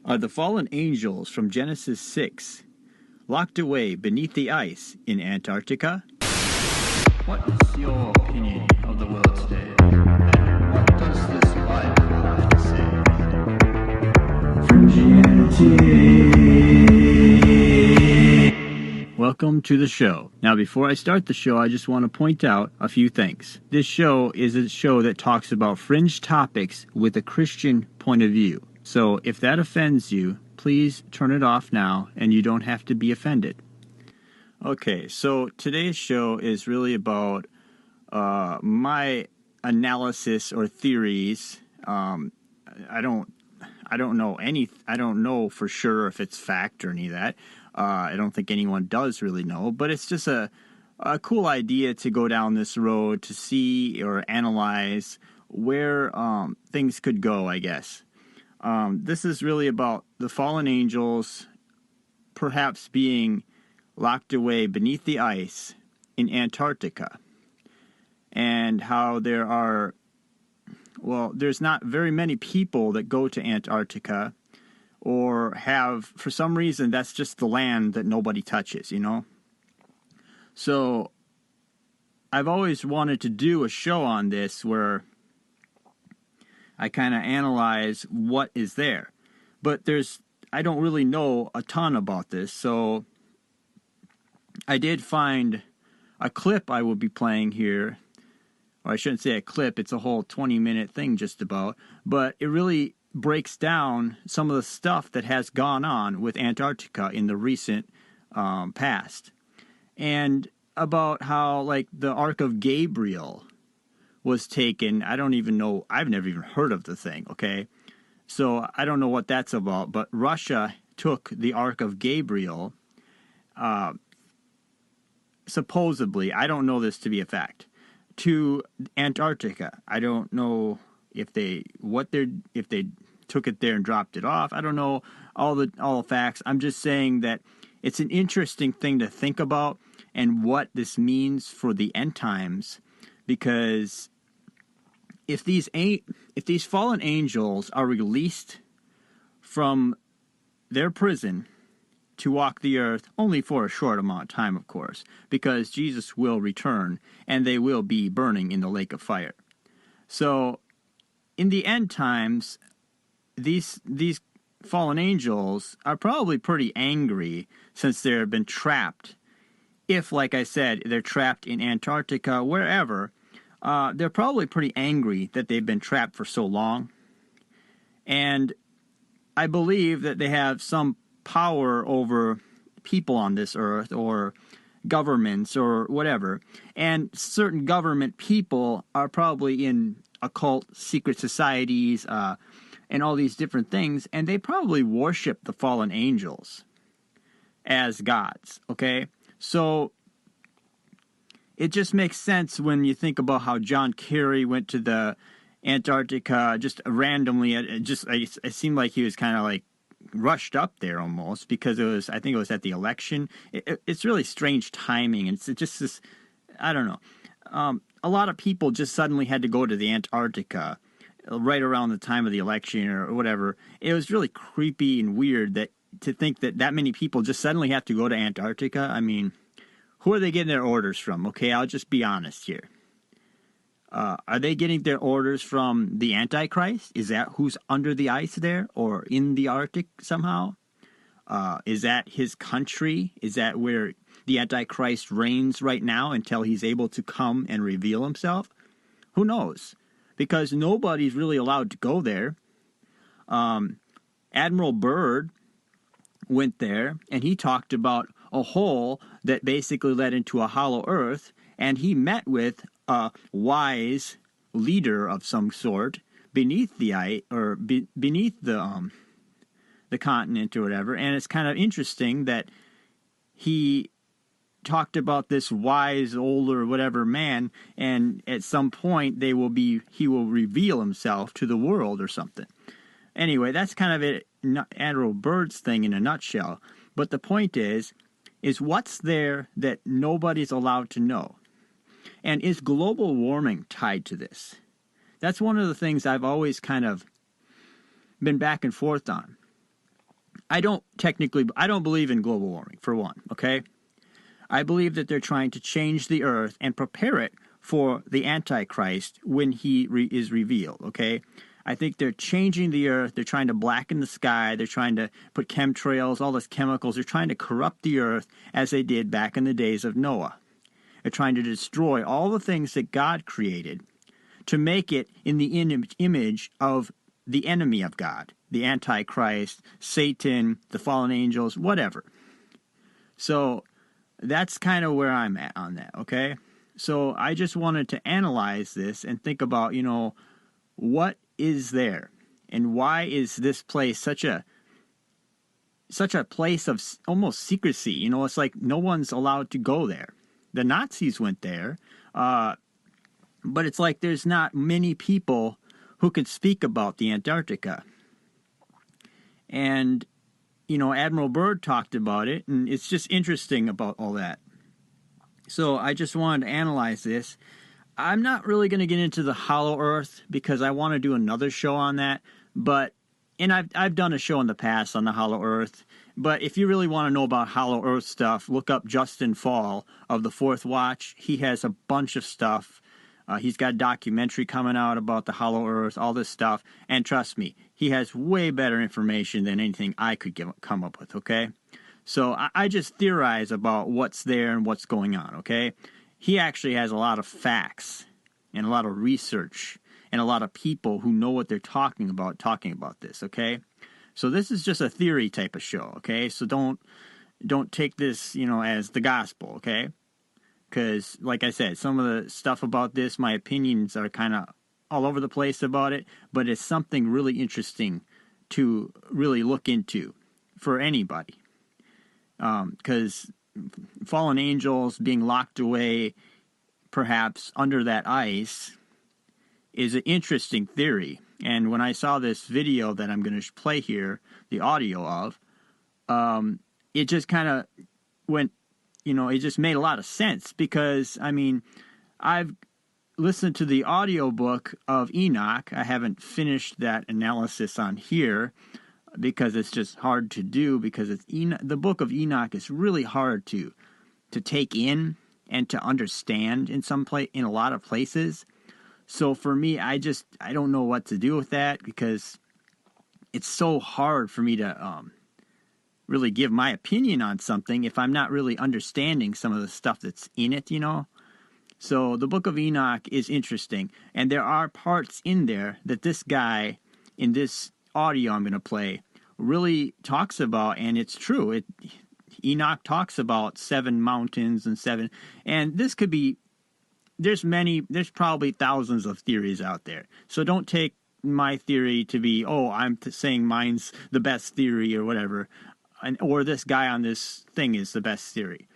Are the fallen angels from Genesis 6 locked away beneath the ice in Antarctica? What is your opinion of the world today? And what does this Bible have to say? Fringianity. Welcome to the show. Now, before I start the show, I just want to point out a few things. This show is a show that talks about fringe topics with a Christian point of view. So if that offends you, please turn it off now, and you don't have to be offended. Okay, so today's show is really about my analysis or theories. I don't know for sure if it's fact or any of that. I don't think anyone does really know, but it's just a cool idea to go down this road to see or analyze where things could go, I guess. This is really about the fallen angels perhaps being locked away beneath the ice in Antarctica, and how there's not very many people that go to Antarctica, or have, for some reason, that's just the land that nobody touches, you know? So I've always wanted to do a show on this where I kind of analyze what is there. But I don't really know a ton about this, so I did find a clip I will be playing here. Or I shouldn't say a clip, it's a whole 20-minute thing just about. But it really breaks down some of the stuff that has gone on with Antarctica in the recent past. And about how, like, the Ark of Gabriel was taken. I don't even know. I've never even heard of the thing, okay? So I don't know what that's about. But Russia took the Ark of Gabriel, supposedly, I don't know this to be a fact, to Antarctica. I don't know if they took it there and dropped it off. I don't know all the facts. I'm just saying that it's an interesting thing to think about and what this means for the end times, because if these fallen angels are released from their prison to walk the earth, only for a short amount of time, of course, because Jesus will return and they will be burning in the lake of fire. So in the end times, these fallen angels are probably pretty angry since they've been trapped. If, like I said, they're trapped in Antarctica, wherever, they're probably pretty angry that they've been trapped for so long. And I believe that they have some power over people on this earth, or governments, or whatever. And certain government people are probably in occult secret societies, and all these different things, and they probably worship the fallen angels as gods, okay? So it just makes sense when you think about how John Kerry went to the Antarctica just randomly. It seemed like he was kind of like rushed up there almost, because I think it was at the election. It's really strange timing, and it's just this, I don't know. A lot of people just suddenly had to go to the Antarctica right around the time of the election or whatever. It was really creepy and weird to think that many people just suddenly have to go to Antarctica. I mean, who are they getting their orders from? Okay, I'll just be honest here. Are they getting their orders from the Antichrist? Is that who's under the ice there, or in the Arctic somehow? Is that his country? Is that where the Antichrist reigns right now until he's able to come and reveal himself? Who knows? Because nobody's really allowed to go there. Admiral Byrd went there, and he talked about a hole that basically led into a hollow earth, and he met with a wise leader of some sort beneath the ice, or beneath the continent or whatever. And it's kind of interesting that he talked about this wise older whatever man, and at some point he will reveal himself to the world or something. Anyway, that's kind of it, Admiral Byrd's thing in a nutshell. But the point is what's there that nobody's allowed to know? And is global warming tied to this? That's one of the things I've always kind of been back and forth on. I don't believe in global warming, for one, okay? I believe that they're trying to change the earth and prepare it for the Antichrist when he is revealed, okay? I think they're changing the earth. They're trying to blacken the sky. They're trying to put chemtrails, all this chemicals. They're trying to corrupt the earth as they did back in the days of Noah. They're trying to destroy all the things that God created to make it in the image of the enemy of God, the Antichrist, Satan, the fallen angels, whatever. So that's kind of where I'm at on that, okay? So I just wanted to analyze this and think about, what is there and why is this place such a place of almost secrecy? It's like no one's allowed to go there. The Nazis went there, but it's like there's not many people who could speak about the Antarctica. And Admiral Byrd talked about it, and it's just interesting about all that. So I just wanted to analyze this. I'm not really going to get into the hollow earth because I want to do another show on that. And I've done a show in the past on the hollow earth. But if you really want to know about hollow earth stuff, look up Justin Fall of the Fourth Watch. He has a bunch of stuff. He's got a documentary coming out about the hollow earth, all this stuff. And trust me, he has way better information than anything I could come up with, okay? So I just theorize about what's there and what's going on, okay? He actually has a lot of facts and a lot of research and a lot of people who know what they're talking about this, okay? So this is just a theory type of show, okay? So don't take this, as the gospel, okay? Because, like I said, some of the stuff about this, my opinions are kind of all over the place about it, but it's something really interesting to really look into for anybody. Because fallen angels being locked away perhaps under that ice is an interesting theory. And when I saw this video that I'm going to play here, the audio of, it just kind of went, it just made a lot of sense because, I've listened to the audiobook of Enoch. I haven't finished that analysis on here because it's just hard to do because the book of Enoch is really hard to take in and to understand in a lot of places. So for me, I don't know what to do with that because it's so hard for me to really give my opinion on something if I'm not really understanding some of the stuff that's in it, So the book of Enoch is interesting, and there are parts in there that this guy in this audio I'm going to play really talks about, and it's true. Enoch talks about 7 mountains and this could be, there's probably thousands of theories out there. So don't take my theory to be, I'm saying mine's the best theory or whatever, or this guy on this thing is the best theory.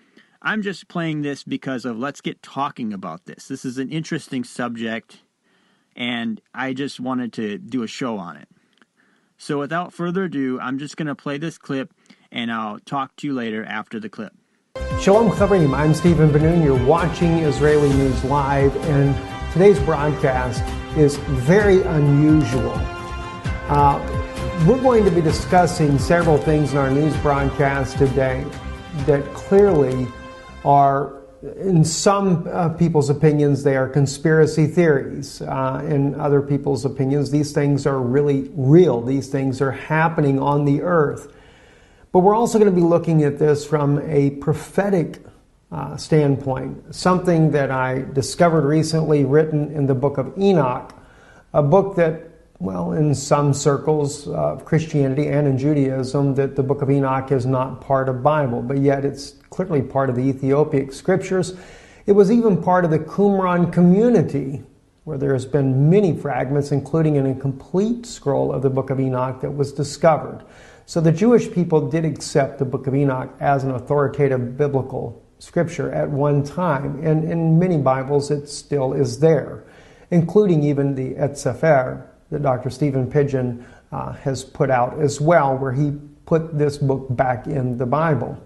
I'm just playing this because of let's get talking about this. This is an interesting subject, and I just wanted to do a show on it. So without further ado, I'm just going to play this clip, and I'll talk to you later after the clip. Shalom Chavrim, I'm Stephen Ben-Nun. You're watching Israeli News Live, and today's broadcast is very unusual. We're going to be discussing several things in our news broadcast today that clearly are, in some people's opinions, they are conspiracy theories. In other people's opinions, these things are really real. These things are happening on the earth. But we're also going to be looking at this from a prophetic standpoint, something that I discovered recently written in the book of Enoch, a book that, well, in some circles of Christianity and in Judaism, that the book of Enoch is not part of Bible, but yet it's clearly part of the Ethiopic scriptures. It was even part of the Qumran community, where there has been many fragments, including an incomplete scroll of the book of Enoch that was discovered. So the Jewish people did accept the book of Enoch as an authoritative biblical scripture at one time, and in many Bibles it still is there, including even the Et Sefer that Dr. Stephen Pidgeon has put out as well, where he put this book back in the Bible.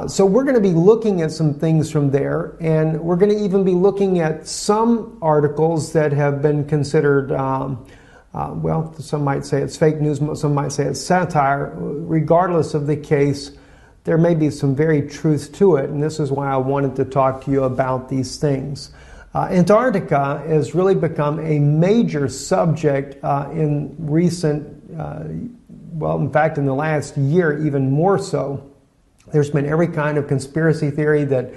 So we're going to be looking at some things from there, and we're going to even be looking at some articles that have been considered Well, some might say it's fake news, some might say it's satire. Regardless of the case, there may be some very truth to it, and this is why I wanted to talk to you about these things. Antarctica has really become a major subject in recent, in fact, in the last year, even more so. There's been every kind of conspiracy theory that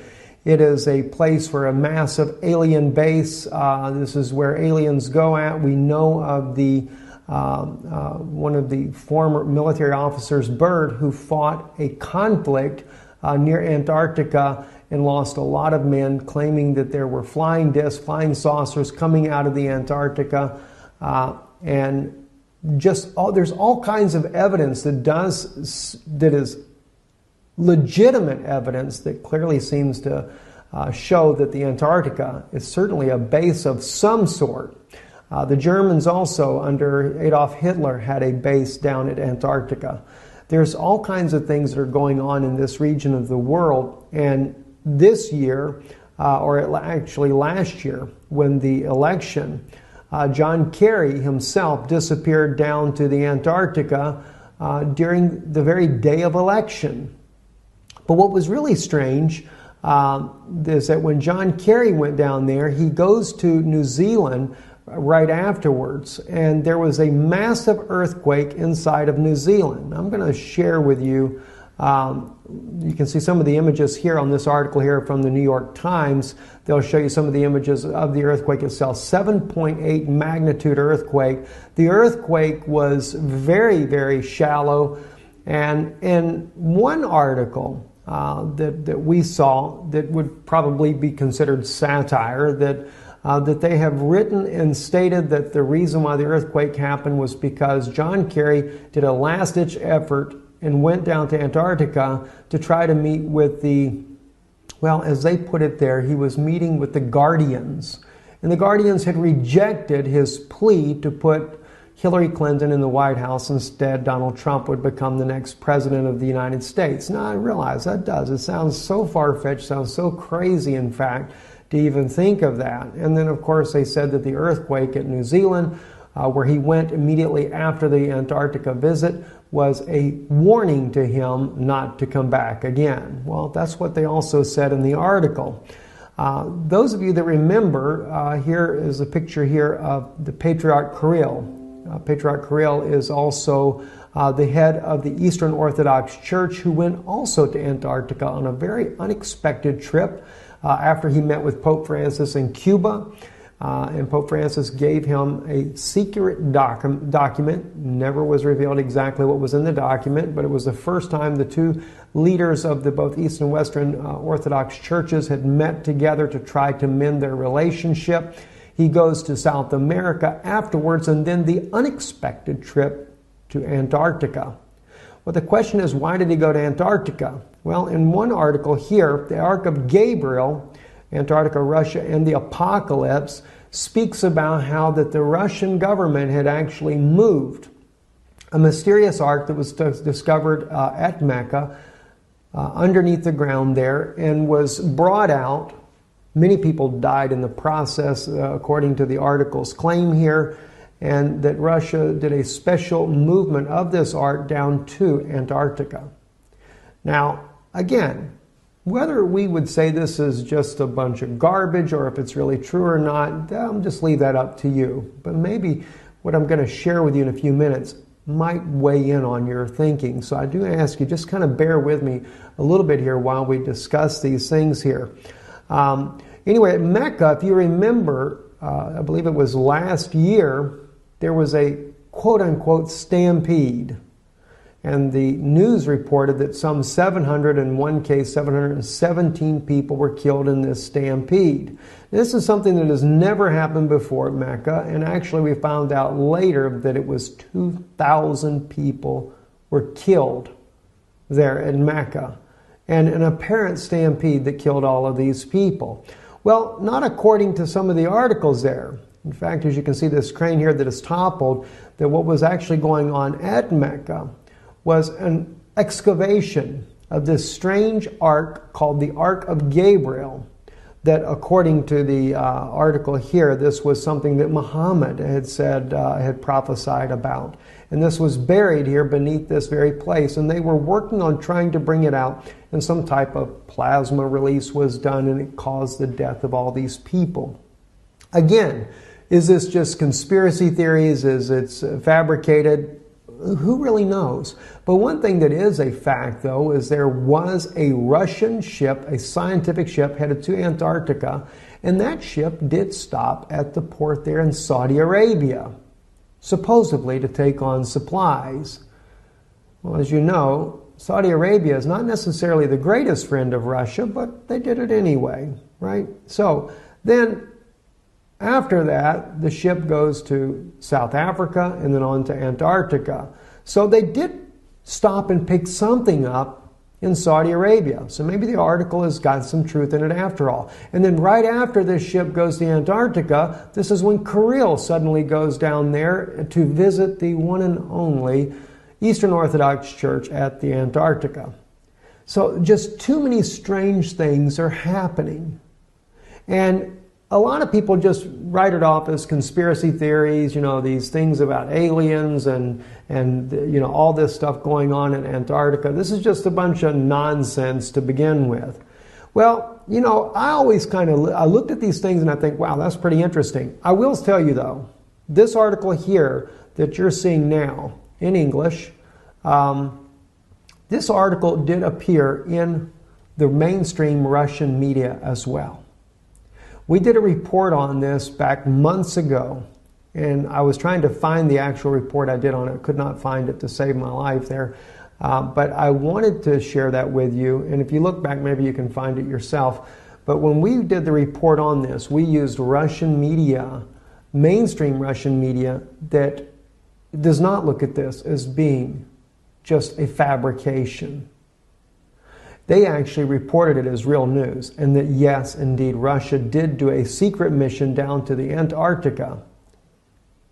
it is a place for a massive alien base. This is where aliens go at. We know of the one of the former military officers, Byrd, who fought a conflict near Antarctica and lost a lot of men, claiming that there were flying discs, flying saucers coming out of the Antarctica, and there's all kinds of evidence that is legitimate evidence that clearly seems to show that the Antarctica is certainly a base of some sort. The Germans also, under Adolf Hitler, had a base down at Antarctica. There's all kinds of things that are going on in this region of the world, and this year, actually last year, when the election, John Kerry himself disappeared down to the Antarctica during the very day of election. But what was really strange is that when John Kerry went down there, he goes to New Zealand right afterwards, and there was a massive earthquake inside of New Zealand. I'm going to share with you, you can see some of the images here on this article here from the New York Times. They'll show you some of the images of the earthquake itself. 7.8 magnitude earthquake. The earthquake was very, very shallow, and in one article that we saw that would probably be considered satire, that they have written and stated that the reason why the earthquake happened was because John Kerry did a last-ditch effort and went down to Antarctica to try to meet with as they put it there, he was meeting with the Guardians. And the Guardians had rejected his plea to put Hillary Clinton in the White House. Instead, Donald Trump would become the next president of the United States. Now, I realize that does. It sounds so far-fetched, sounds so crazy, in fact, to even think of that. And then, of course, they said that the earthquake at New Zealand, where he went immediately after the Antarctica visit, was a warning to him not to come back again. Well, that's what they also said in the article. Those of you that remember, here is a picture here of the Patriarch Kirill. Patriarch Kirill is also the head of the Eastern Orthodox Church, who went also to Antarctica on a very unexpected trip after he met with Pope Francis in Cuba. And Pope Francis gave him a secret document. Never was revealed exactly what was in the document, but it was the first time the two leaders of the both East and Western Orthodox churches had met together to try to mend their relationship. He goes to South America afterwards, and then the unexpected trip to Antarctica. Well, the question is, why did he go to Antarctica? Well, in one article here, the Ark of Gabriel, Antarctica, Russia, and the Apocalypse, speaks about how that the Russian government had actually moved a mysterious ark that was discovered at Mecca underneath the ground there and was brought out. Many people died in the process, according to the article's claim here, and that Russia did a special movement of this ark down to Antarctica. Now, again, whether we would say this is just a bunch of garbage or if it's really true or not, I'll just leave that up to you. But maybe what I'm going to share with you in a few minutes might weigh in on your thinking. So I do ask you, just kind of bear with me a little bit here while we discuss these things here. Anyway, at Mecca, if you remember, I believe it was last year, there was a quote-unquote stampede. And the news reported that some 717 people were killed in this stampede. This is something that has never happened before at Mecca, and actually we found out later that it was 2,000 people were killed there in Mecca, and an apparent stampede that killed all of these people. Well, not according to some of the articles there. In fact, as you can see this crane here that is toppled, that what was actually going on at Mecca was an excavation of this strange ark called the Ark of Gabriel that according to the article here, this was something that Muhammad had said, had prophesied about. And this was buried here beneath this very place. And they were working on trying to bring it out. And some type of plasma release was done, and it caused the death of all these people. Again, is this just conspiracy theories? Is it fabricated? Who really knows? But one thing that is a fact, though, is there was a Russian ship, a scientific ship, headed to Antarctica, and that ship did stop at the port there in Saudi Arabia, supposedly to take on supplies. Well, as you know, Saudi Arabia is not necessarily the greatest friend of Russia, but they did it anyway, right? So then, after that, the ship goes to South Africa and then on to Antarctica. So they did stop and pick something up in Saudi Arabia. So maybe the article has got some truth in it after all. And then right after this ship goes to Antarctica, this is when Kirill suddenly goes down there to visit the one and only Eastern Orthodox Church at the Antarctica. So just too many strange things are happening. And a lot of people just write it off as conspiracy theories, these things about aliens and all this stuff going on in Antarctica. This is just a bunch of nonsense to begin with. Well, I always I looked at these things and I think, wow, that's pretty interesting. I will tell you though, this article here that you're seeing now in English, this article did appear in the mainstream Russian media as well. We did a report on this back months ago, and I was trying to find the actual report I did on it. Could not find it to save my life there. But I wanted to share that with you, and if you look back, maybe you can find it yourself. But when we did the report on this, we used Russian media, mainstream Russian media, that does not look at this as being just a fabrication. They actually reported it as real news, and that yes, indeed, Russia did do a secret mission down to the Antarctica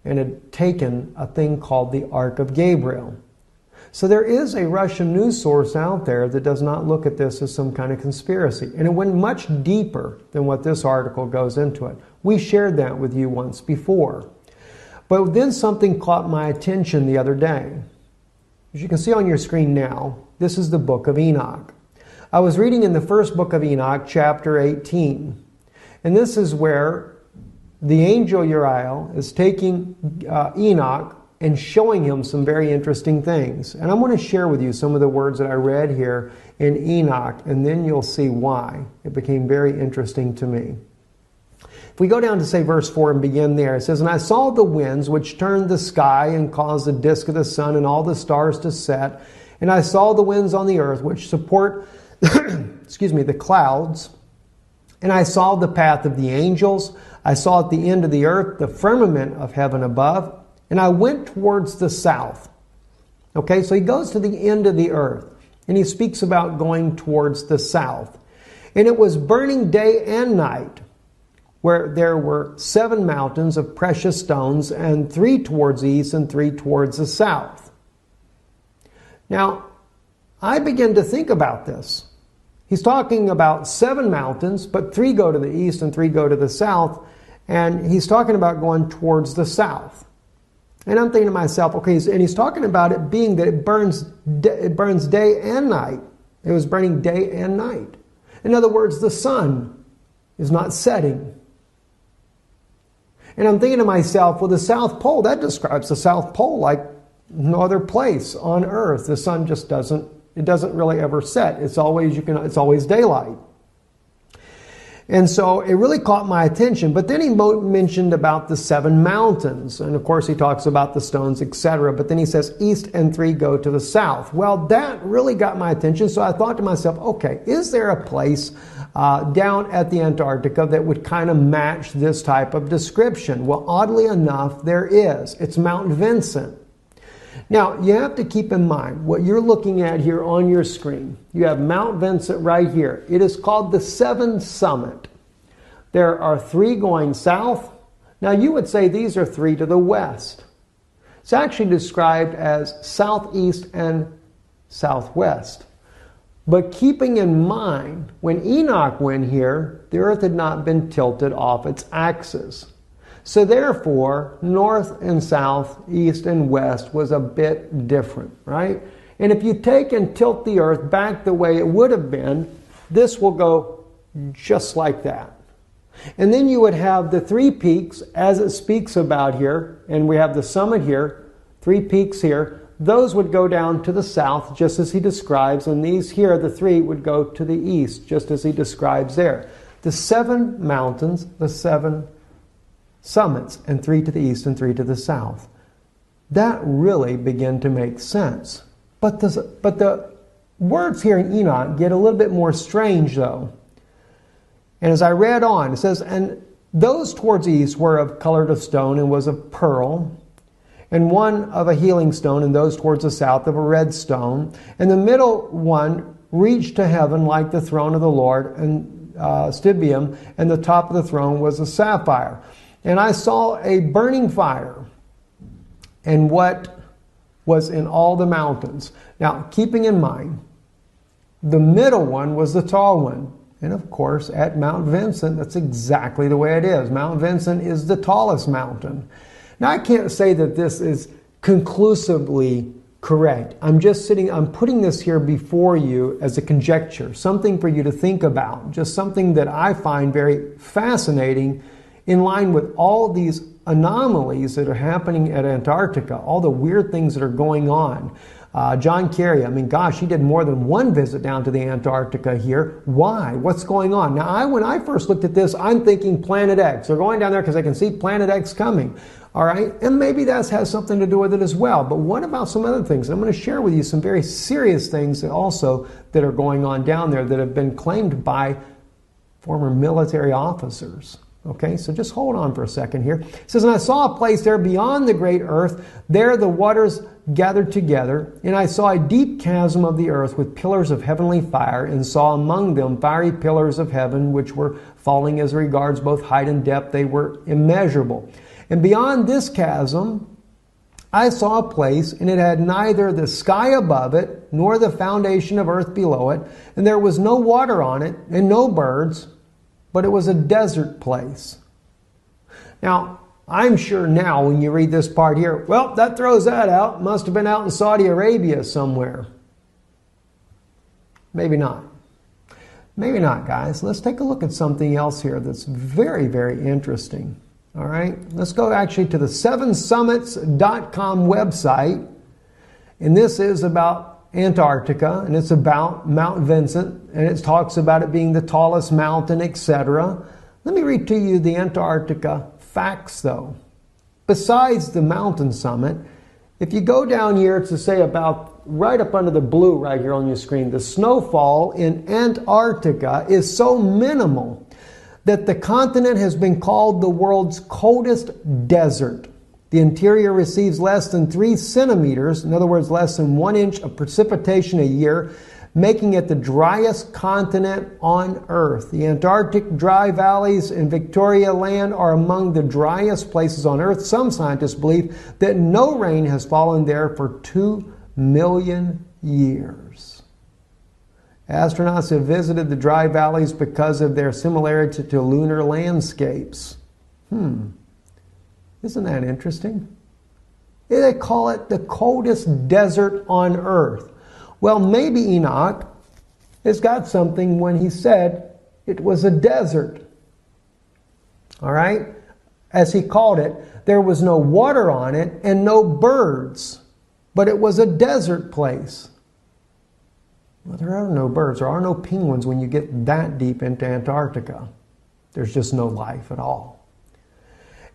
and had taken a thing called the Ark of Gabriel. So there is a Russian news source out there that does not look at this as some kind of conspiracy. And it went much deeper than what this article goes into it. We shared that with you once before. But then something caught my attention the other day. As you can see on your screen now, this is the book of Enoch. I was reading in the first book of Enoch, chapter 18. And this is where the angel Uriel is taking Enoch and showing him some very interesting things. And I'm going to share with you some of the words that I read here in Enoch, and then you'll see why it became very interesting to me. If we go down to, say, verse 4 and begin there, it says, "And I saw the winds which turned the sky and caused the disk of the sun and all the stars to set. And I saw the winds on the earth which support the clouds. And I saw the path of the angels. I saw at the end of the earth the firmament of heaven above. And I went towards the south." Okay, so he goes to the end of the earth. And he speaks about going towards the south. "And it was burning day and night, where there were 7 mountains of precious stones, and 3 towards the east and 3 towards the south." Now, I begin to think about this. He's talking about 7 mountains, but 3 go to the east and 3 go to the south. And he's talking about going towards the south. And I'm thinking to myself, okay, and he's talking about it being that it burns day and night. It was burning day and night. In other words, the sun is not setting. And I'm thinking to myself, well, the South Pole, that describes the South Pole like no other place on Earth. The sun just doesn't really ever set. It's always daylight. And so it really caught my attention. But then he mentioned about the 7 mountains. And of course he talks about the stones, etc. But then he says east and 3 go to the south. Well, that really got my attention. So I thought to myself, okay, is there a place down at the Antarctica that would kind of match this type of description? Well, oddly enough, there is. It's Mount Vincent. Now, you have to keep in mind what you're looking at here on your screen. You have Mount Vincent right here. It is called the Seven Summit. There are 3 going south. Now, you would say these are 3 to the west. It's actually described as southeast and southwest. But keeping in mind, when Enoch went here, the earth had not been tilted off its axis. So therefore, north and south, east and west was a bit different, right? And if you take and tilt the earth back the way it would have been, this will go just like that. And then you would have the three peaks, as it speaks about here, and we have the summit here, three peaks here. Those would go down to the south, just as he describes, and these here, the three, would go to the east, just as he describes there. The 7 mountains, the 7 summits, and 3 to the east and 3 to the south. That really began to make sense. But the words here in Enoch get a little bit more strange, though. And as I read on, it says, and those towards east were of colored of stone and was of pearl, and one of a healing stone, and those towards the south of a red stone. And the middle one reached to heaven like the throne of the Lord, and stibium, and the top of the throne was a sapphire. And I saw a burning fire, and what was in all the mountains. Now, keeping in mind, the middle one was the tall one. And of course, at Mount Vincent, that's exactly the way it is. Mount Vincent is the tallest mountain. Now, I can't say that this is conclusively correct. I'm putting this here before you as a conjecture, something for you to think about, just something that I find very fascinating in line with all these anomalies that are happening at Antarctica, all the weird things that are going on. John Kerry, I mean, gosh, he did more than one visit down to the Antarctica here. Why? What's going on? Now, when I first looked at this, I'm thinking Planet X. They're going down there because they can see Planet X coming. All right? And maybe that has something to do with it as well. But what about some other things? I'm going to share with you some very serious things that also that are going on down there that have been claimed by former military officers. Okay, so just hold on for a second here. It says, and I saw a place there beyond the great earth. There the waters gathered together. And I saw a deep chasm of the earth with pillars of heavenly fire, and saw among them fiery pillars of heaven, which were falling as regards both height and depth. They were immeasurable. And beyond this chasm, I saw a place, and it had neither the sky above it, nor the foundation of earth below it. And there was no water on it, and no birds, but it was a desert place. Now, I'm sure now when you read this part here, well, that throws that out. Must have been out in Saudi Arabia somewhere. Maybe not. Maybe not, guys. Let's take a look at something else here that's very, very interesting. All right, let's go actually to the 7summits.com website. And this is about Antarctica, and it's about Mount Vincent, and it talks about it being the tallest mountain, etc. Let me read to you the Antarctica facts, though. Besides the mountain summit, if you go down here to say about right up under the blue right here on your screen, the snowfall in Antarctica is so minimal that the continent has been called the world's coldest desert. The interior receives less than 3 centimeters, in other words, less than 1 inch of precipitation a year, making it the driest continent on Earth. The Antarctic dry valleys in Victoria Land are among the driest places on Earth. Some scientists believe that no rain has fallen there for 2 million years. Astronauts have visited the dry valleys because of their similarity to lunar landscapes. Isn't that interesting? They call it the coldest desert on Earth. Well, maybe Enoch has got something when he said it was a desert. All right? As he called it, there was no water on it and no birds, but it was a desert place. Well, there are no birds. There are no penguins when you get that deep into Antarctica. There's just no life at all.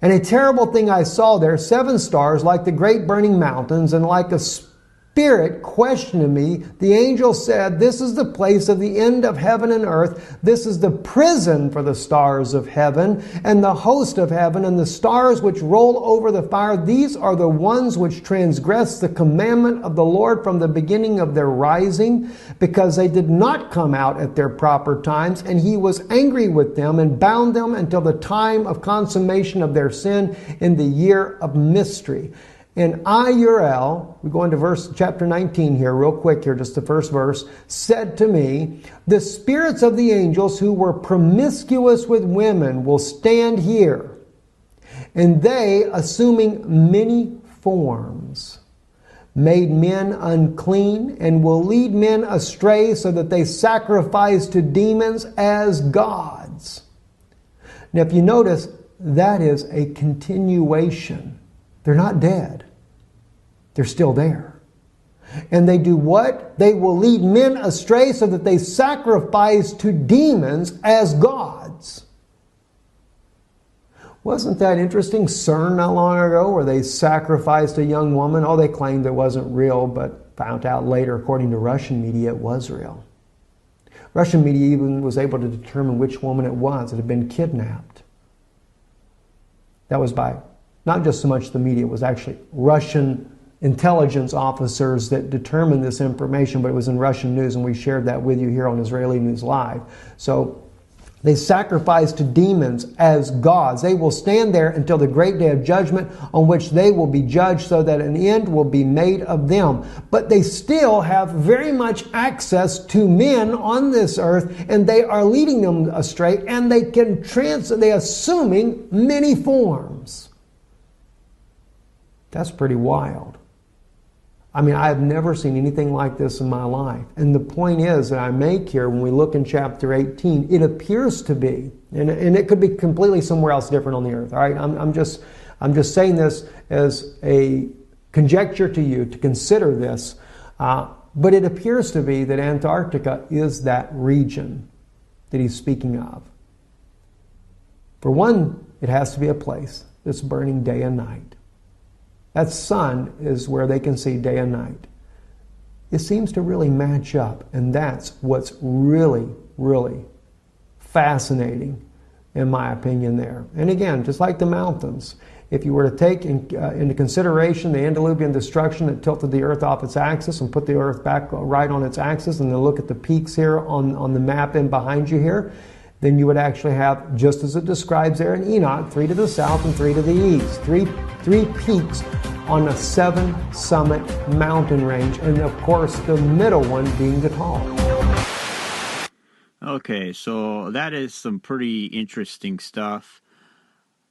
And a terrible thing I saw there, 7 stars like the great burning mountains, and like a spirit questioning me, the angel said, this is the place of the end of heaven and earth. This is the prison for the stars of heaven and the host of heaven, and the stars which roll over the fire. These are the ones which transgress the commandment of the Lord from the beginning of their rising, because they did not come out at their proper times, and he was angry with them and bound them until the time of consummation of their sin in the year of mystery. And Uriel, we go into chapter 19 here, real quick here, just the first verse, said to me, the spirits of the angels who were promiscuous with women will stand here, and they, assuming many forms, made men unclean, and will lead men astray so that they sacrifice to demons as gods. Now, if you notice, that is a continuation. They're not dead. They're still there. And they do what? They will lead men astray so that they sacrifice to demons as gods. Wasn't that interesting? CERN not long ago, where they sacrificed a young woman. Oh, they claimed it wasn't real, but found out later, according to Russian media, it was real. Russian media even was able to determine which woman it was that had been kidnapped. That was by not just so much the media, it was actually Russian intelligence officers that determined this information, but it was in Russian news, and we shared that with you here on Israeli News Live. So they sacrifice to demons as gods. They will stand there until the great day of judgment, on which they will be judged, so that an end will be made of them. But they still have very much access to men on this earth, and they are leading them astray, and they can they assuming many forms. That's pretty wild. I mean, I have never seen anything like this in my life. And the point is that I make here, when we look in chapter 18, it appears to be, and it could be completely somewhere else different on the earth. All right, I'm just saying this as a conjecture to you to consider this. But it appears to be that Antarctica is that region that he's speaking of. For one, it has to be a place that's burning day and night. That sun is where they can see day and night. It seems to really match up, and that's what's really, really fascinating, in my opinion, there. And again, just like the mountains, if you were to take into consideration the antediluvian destruction that tilted the earth off its axis and put the earth back right on its axis, and then look at the peaks here on the map in behind you here, then you would actually have, just as it describes there in Enoch, 3 to the south and 3 to the east. Three peaks on a 7-summit mountain range, and of course the middle one being the tallest. Okay, so that is some pretty interesting stuff.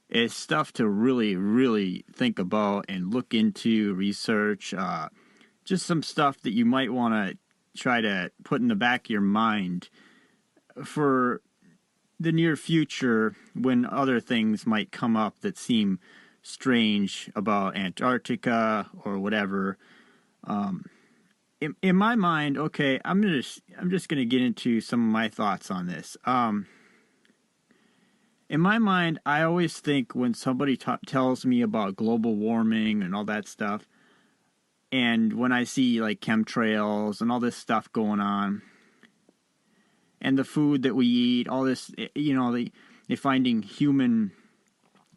It's stuff to really, really think about and look into, research. Just some stuff that you might want to try to put in the back of your mind for the near future, when other things might come up that seem strange about Antarctica or whatever. In my mind, okay, I'm just gonna get into some of my thoughts on this. In my mind, I always think when somebody tells me about global warming and all that stuff, and when I see like chemtrails and all this stuff going on, and the food that we eat, all this, you know, they're finding human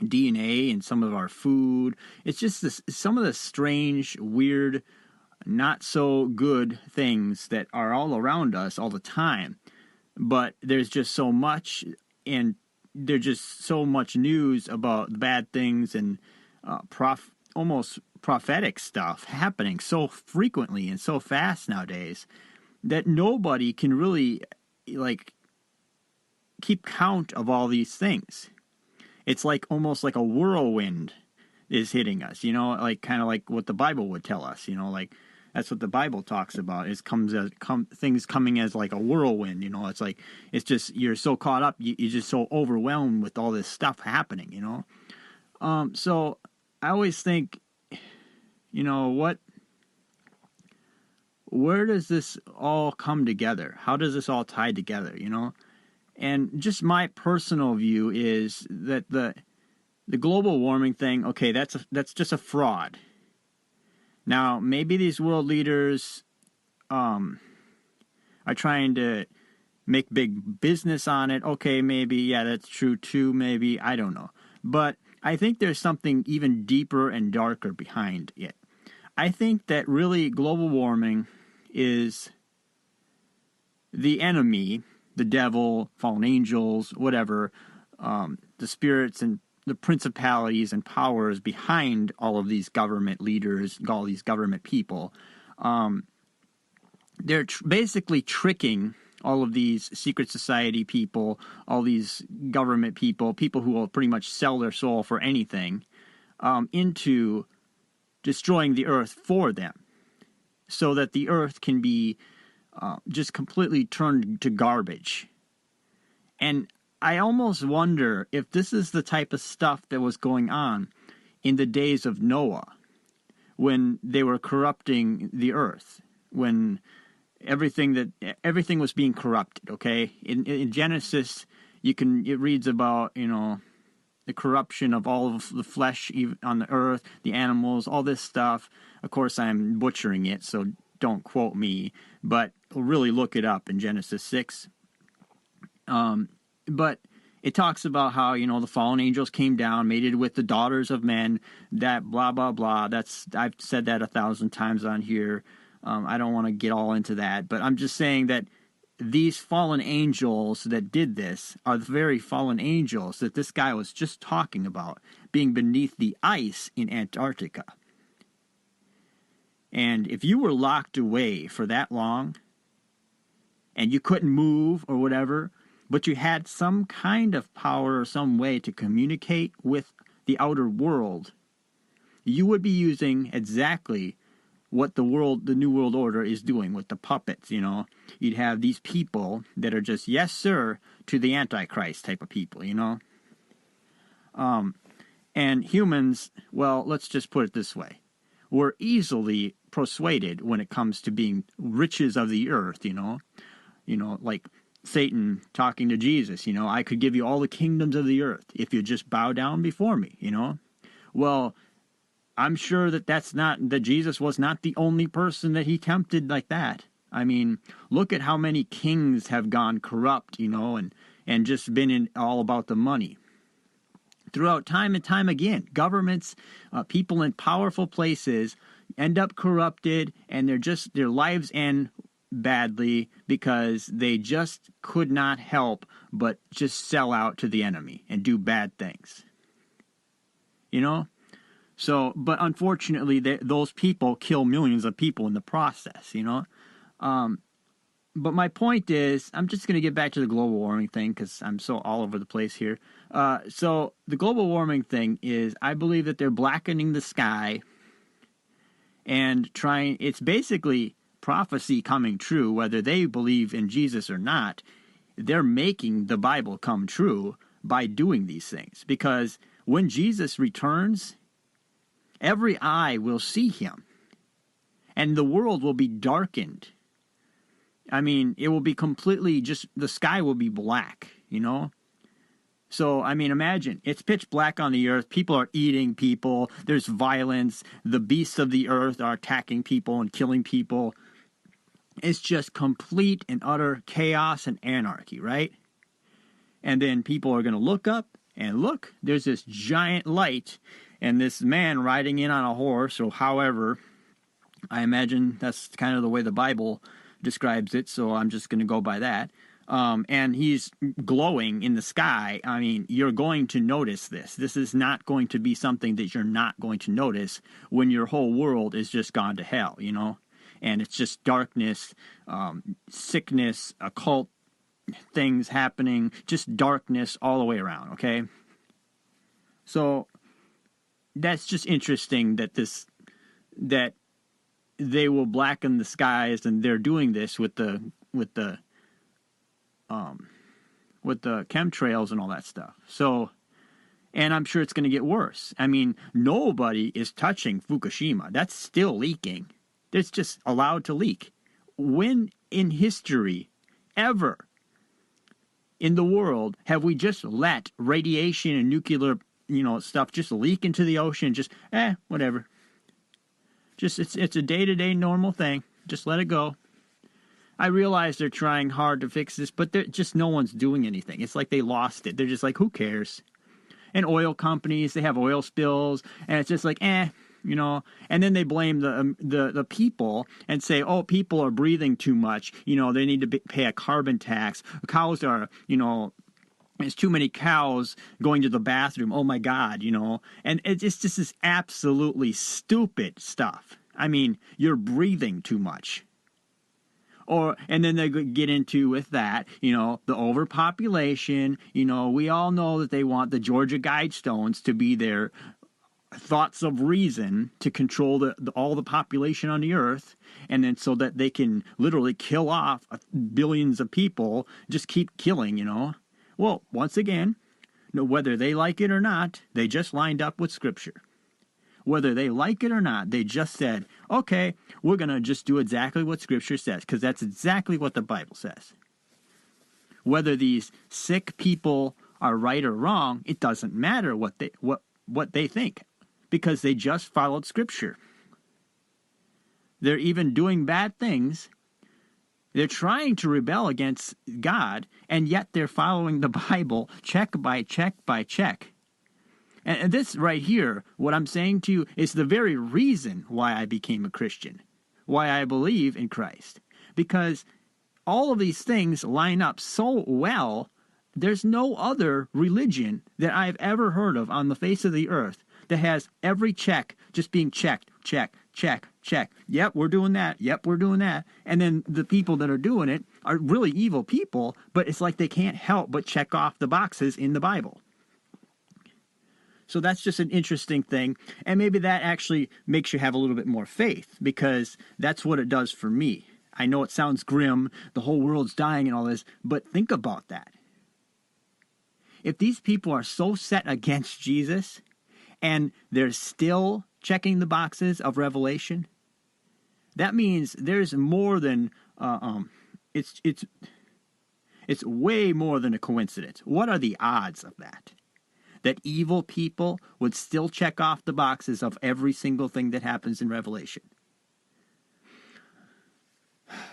DNA in some of our food. It's just some of the strange, weird, not so good things that are all around us all the time. But there's just so much, and there's just so much news about bad things and almost prophetic stuff happening so frequently and so fast nowadays that nobody can really keep count of all these things. It's like almost like a whirlwind is hitting us, you know, like kind of like what the Bible would tell us, you know, like that's what the Bible talks about, is things coming as like a whirlwind, you know. It's like, it's just, you're so caught up, you're just so overwhelmed with all this stuff happening, you know. So I always think, you know, where does this all come together? How does this all tie together, you know? And just my personal view is that the global warming thing, okay, that's just a fraud. Now, maybe these world leaders are trying to make big business on it. Okay, maybe, yeah, that's true too, maybe, I don't know. But I think there's something even deeper and darker behind it. I think that really global warming is the enemy, the devil, fallen angels, whatever, the spirits and the principalities and powers behind all of these government leaders, all these government people. They're basically tricking all of these secret society people, all these government people, people who will pretty much sell their soul for anything, into destroying the earth for them, so that the earth can be just completely turned to garbage. And I almost wonder if this is the type of stuff that was going on in the days of Noah, when they were corrupting the earth, when everything was being corrupted. Okay, in Genesis, it reads about the corruption of all of the flesh on the earth, the animals, all this stuff. Of course, I'm butchering it, so don't quote me, but really look it up in Genesis 6. But it talks about how, the fallen angels came down, mated with the daughters of men, that blah, blah, blah. I've said that 1,000 times on here. I don't want to get all into that, but I'm just saying that these fallen angels that did this are the very fallen angels that this guy was just talking about being beneath the ice in Antarctica. And if you were locked away for that long and you couldn't move or whatever, but you had some kind of power or some way to communicate with the outer world, you would be using exactly what the New World Order is doing with the puppets. You'd have these people that are just yes sir to the Antichrist type of people. And humans, well, let's just put it this way: we're easily persuaded when it comes to being riches of the earth. Like Satan talking to Jesus. I could give you all the kingdoms of the earth if you just bow down before me. Well, I'm sure that Jesus was not the only person that he tempted like that. I mean, look at how many kings have gone corrupt, and just been all about the money. Throughout time and time again, governments, people in powerful places end up corrupted, and their lives end badly because they just could not help but just sell out to the enemy and do bad things. So, but unfortunately, those people kill millions of people in the process, But my point is, I'm just going to get back to the global warming thing because I'm so all over the place here. So the global warming thing is, I believe that they're blackening the sky and it's basically prophecy coming true, whether they believe in Jesus or not. They're making the Bible come true by doing these things, because when Jesus returns, every eye will see him, and the world will be darkened. I mean, it will be completely the sky will be black, So, I mean, imagine, it's pitch black on the earth, people are eating people, there's violence, the beasts of the earth are attacking people and killing people. It's just complete and utter chaos and anarchy, right? And then people are going to look up, and look, there's this giant light, and this man riding in on a horse, or however, I imagine that's kind of the way the Bible describes it, so I'm just going to go by that. And he's glowing in the sky. I mean, you're going to notice this. This is not going to be something that you're not going to notice when your whole world is just gone to hell, And it's just darkness, sickness, occult things happening, just darkness all the way around, okay? So that's just interesting that they will blacken the skies, and they're doing this with the chemtrails and all that stuff. So, and I'm sure it's going to get worse. I mean, nobody is touching Fukushima. That's still leaking. It's just allowed to leak. When in history, ever, in the world, have we just let radiation and nuclear, stuff just leak into the ocean? Just, whatever. Just, it's a day-to-day normal thing. Just let it go. I realize they're trying hard to fix this, but no one's doing anything. It's like they lost it. They're just like, who cares? And oil companies, they have oil spills, and it's just like, And then they blame the people and say, oh, people are breathing too much. They need to pay a carbon tax. Cows are, There's too many cows going to the bathroom. Oh my God, And it's just this absolutely stupid stuff. I mean, you're breathing too much. And then they get into with that, the overpopulation. We all know that they want the Georgia Guidestones to be their thoughts of reason to control all the population on the earth, and then so that they can literally kill off billions of people, just keep killing, Well, once again, whether they like it or not, they just lined up with Scripture. Whether they like it or not, they just said, okay, we're going to just do exactly what Scripture says, because that's exactly what the Bible says. Whether these sick people are right or wrong, it doesn't matter what they think, because they just followed Scripture. They're even doing bad things. They're trying to rebel against God, and yet they're following the Bible check by check by check. And this right here, what I'm saying to you, is the very reason why I became a Christian, why I believe in Christ. Because all of these things line up so well, there's no other religion that I've ever heard of on the face of the earth that has every check just being checked, check, check, check. Yep, we're doing that. Yep, we're doing that. And then the people that are doing it are really evil people, but it's like they can't help but check off the boxes in the Bible. So that's just an interesting thing, and maybe that actually makes you have a little bit more faith, because that's what it does for me. I know it sounds grim, the whole world's dying and all this, but think about that. If these people are so set against Jesus, and they're still checking the boxes of Revelation, that means there's more than, it's way more than a coincidence. What are the odds of that? That evil people would still check off the boxes of every single thing that happens in Revelation.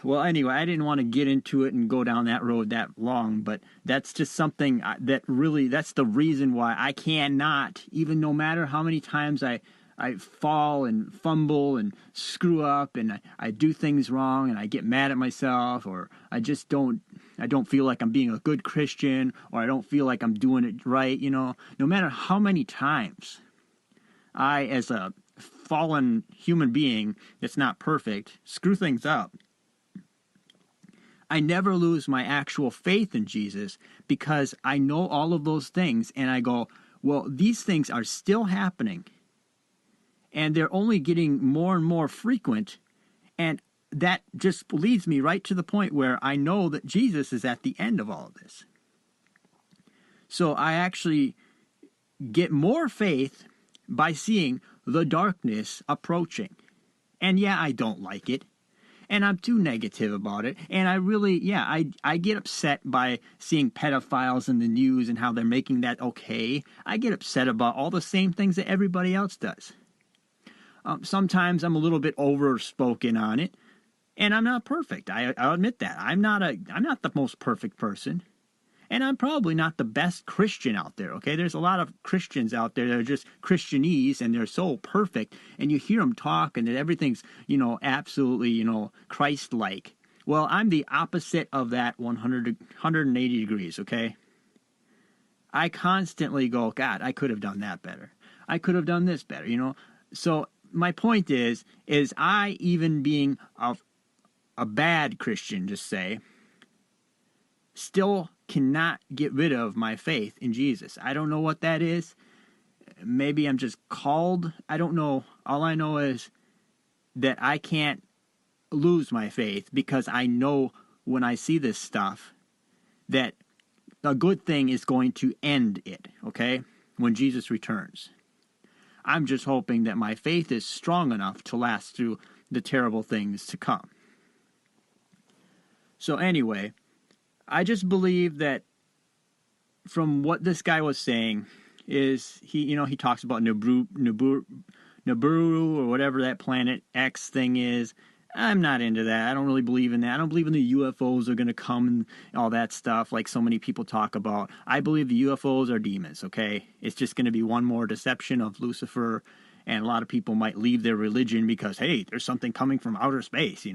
Well, anyway, I didn't want to get into it and go down that road that long, but that's just something that really, that's the reason why I cannot, even no matter how many times I fall and fumble and screw up and I do things wrong and I get mad at myself, or I don't feel like I'm being a good Christian, or I don't feel like I'm doing it right, no matter how many times I, as a fallen human being that's not perfect, screw things up, I never lose my actual faith in Jesus, because I know all of those things and I go, well, these things are still happening. And they're only getting more and more frequent. And that just leads me right to the point where I know that Jesus is at the end of all of this. So I actually get more faith by seeing the darkness approaching. And yeah, I don't like it. And I'm too negative about it. And I really, I get upset by seeing pedophiles in the news and how they're making that okay. I get upset about all the same things that everybody else does. Sometimes I'm a little bit overspoken on it, and I'm not perfect. I'll admit that. I'm not the most perfect person, and I'm probably not the best Christian out there. Okay, there's a lot of Christians out there that are just Christianese, and they're so perfect, and you hear them talk, and that everything's absolutely Christ-like. Well, I'm the opposite of that 180 degrees. Okay, I constantly go, God, I could have done that better. I could have done this better. So my point is I, even being a bad Christian, just say, still cannot get rid of my faith in Jesus. I don't know what that is. Maybe I'm just called. I don't know. All I know is that I can't lose my faith, because I know when I see this stuff that a good thing is going to end it, okay, when Jesus returns. I'm just hoping that my faith is strong enough to last through the terrible things to come. So anyway, I just believe that from what this guy was saying is he talks about Nibiru or whatever that planet X thing is. I'm not into that. I don't really believe in that. I don't believe in the UFOs are going to come and all that stuff like so many people talk about. I believe the UFOs are demons, okay? It's just going to be one more deception of Lucifer, and a lot of people might leave their religion because, hey, there's something coming from outer space,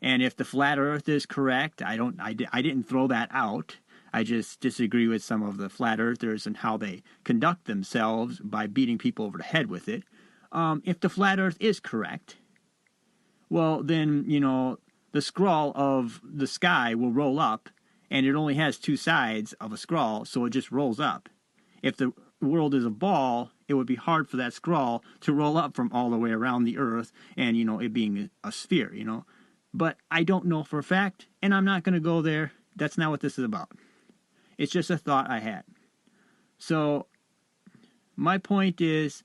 And if the flat earth is correct, I didn't throw that out. I just disagree with some of the flat earthers and how they conduct themselves by beating people over the head with it. If the flat earth is correct, well, then, the scroll of the sky will roll up, and it only has two sides of a scroll, so it just rolls up. If the world is a ball, it would be hard for that scroll to roll up from all the way around the earth and, it being a sphere, But I don't know for a fact, and I'm not going to go there. That's not what this is about. It's just a thought I had. So, my point is,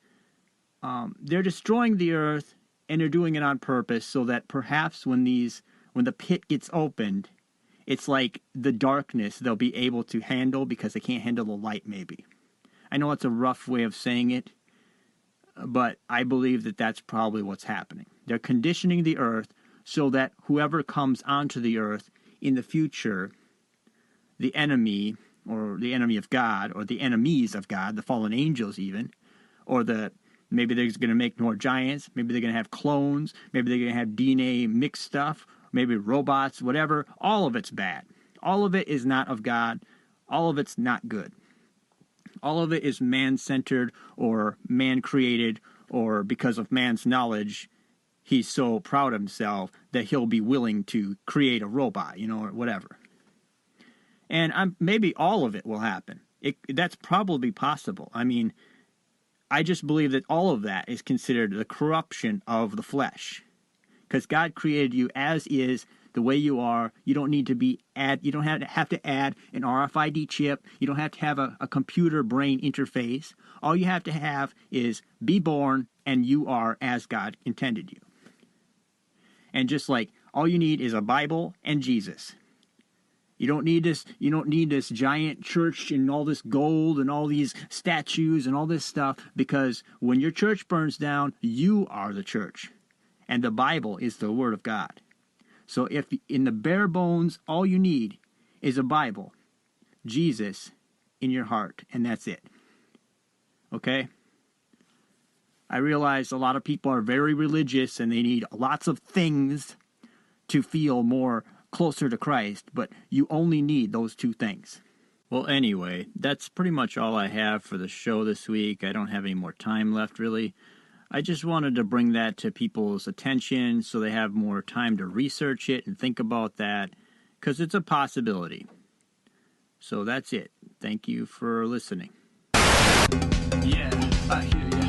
they're destroying the earth, and they're doing it on purpose so that perhaps when the pit gets opened, it's like the darkness they'll be able to handle because they can't handle the light, maybe. I know it's a rough way of saying it, but I believe that that's probably what's happening. They're conditioning the earth so that whoever comes onto the earth in the future, the enemy, or the enemy of God, or the enemies of God, the fallen angels even, or maybe they're going to make more giants, maybe they're going to have clones, maybe they're going to have DNA mixed stuff, maybe robots, whatever. All of it's bad. All of it is not of God. All of it's not good. All of it is man-centered or man-created, or because of man's knowledge, he's so proud of himself that he'll be willing to create a robot, or whatever. And maybe all of it will happen. That's probably possible. I mean, I just believe that all of that is considered the corruption of the flesh. Because God created you as is, the way you are. You don't need to you don't have to add an RFID chip. You don't have to have a computer brain interface. All you have to have is be born, and you are as God intended you. And just like all you need is a Bible and Jesus. You don't need this giant church and all this gold and all these statues and all this stuff, because when your church burns down, you are the church. And the Bible is the Word of God. So if in the bare bones, all you need is a Bible, Jesus in your heart, and that's it. Okay? I realize a lot of people are very religious and they need lots of things to feel more closer to Christ, but you only need those two things. Well, anyway, that's pretty much all I have for the show this week. I don't have any more time left, really. I just wanted to bring that to people's attention so they have more time to research it and think about that, because it's a possibility. So that's it. Thank you for listening. Yeah, I hear ya,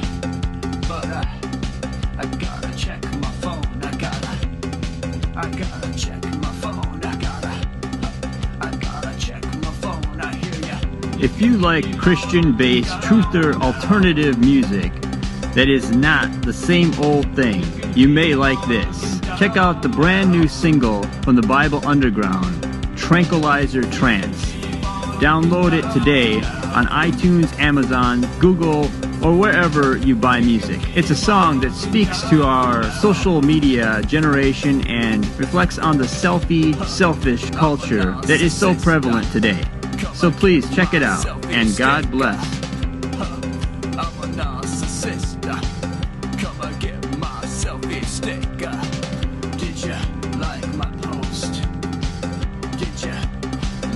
but I gotta check my phone. I gotta check my phone. I gotta check my phone. I hear ya. If you like Christian-based truther alternative music that is not the same old thing, you may like this. Check out the brand new single from the Bible Underground, Tranquilizer Trance. Download it today on iTunes, Amazon, Google, or wherever you buy music. It's a song that speaks to our social media generation and reflects on the selfie, selfish culture that is so prevalent today. So please check it out, and God bless. I'm a narcissist. Come and get my selfie stick. Did ya like my post? Did ya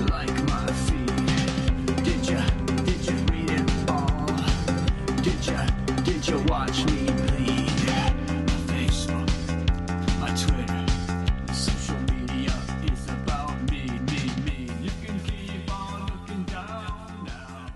like my feed? Did ya read it all? Did ya watch me bleed? My Facebook, my Twitter, social media is about me. You can keep on looking down now.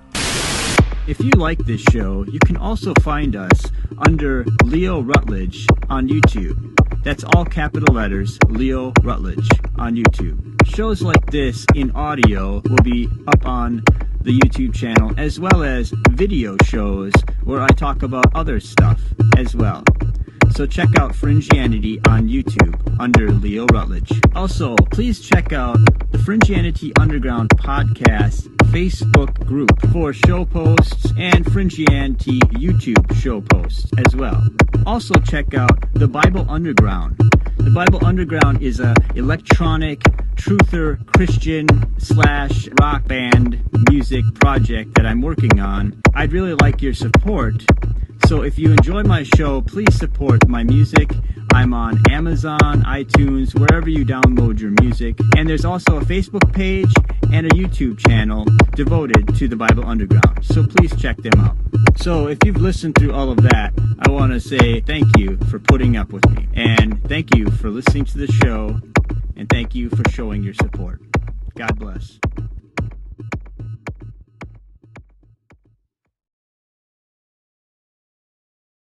If you like this show, you can also find us under Leo Rutledge on YouTube. That's all capital letters, Leo Rutledge on YouTube. Shows like this in audio will be up on the YouTube channel, as well as video shows where I talk about other stuff as well. So check out Fringianity on YouTube under Leo Rutledge. Also, please check out the Fringianity Underground podcast Facebook group for show posts and Fringianity YouTube show posts as well. Also check out the Bible Underground. The Bible Underground is a electronic, truther, Christian / rock band music project that I'm working on. I'd really like your support. So if you enjoy my show, please support my music I'm on Amazon, iTunes, wherever you download your music. And there's also a Facebook page and a YouTube channel devoted to the Bible Underground. So please check them out. So if you've listened through all of that, I want to say thank you for putting up with me. And thank you for listening to the show. And thank you for showing your support. God bless.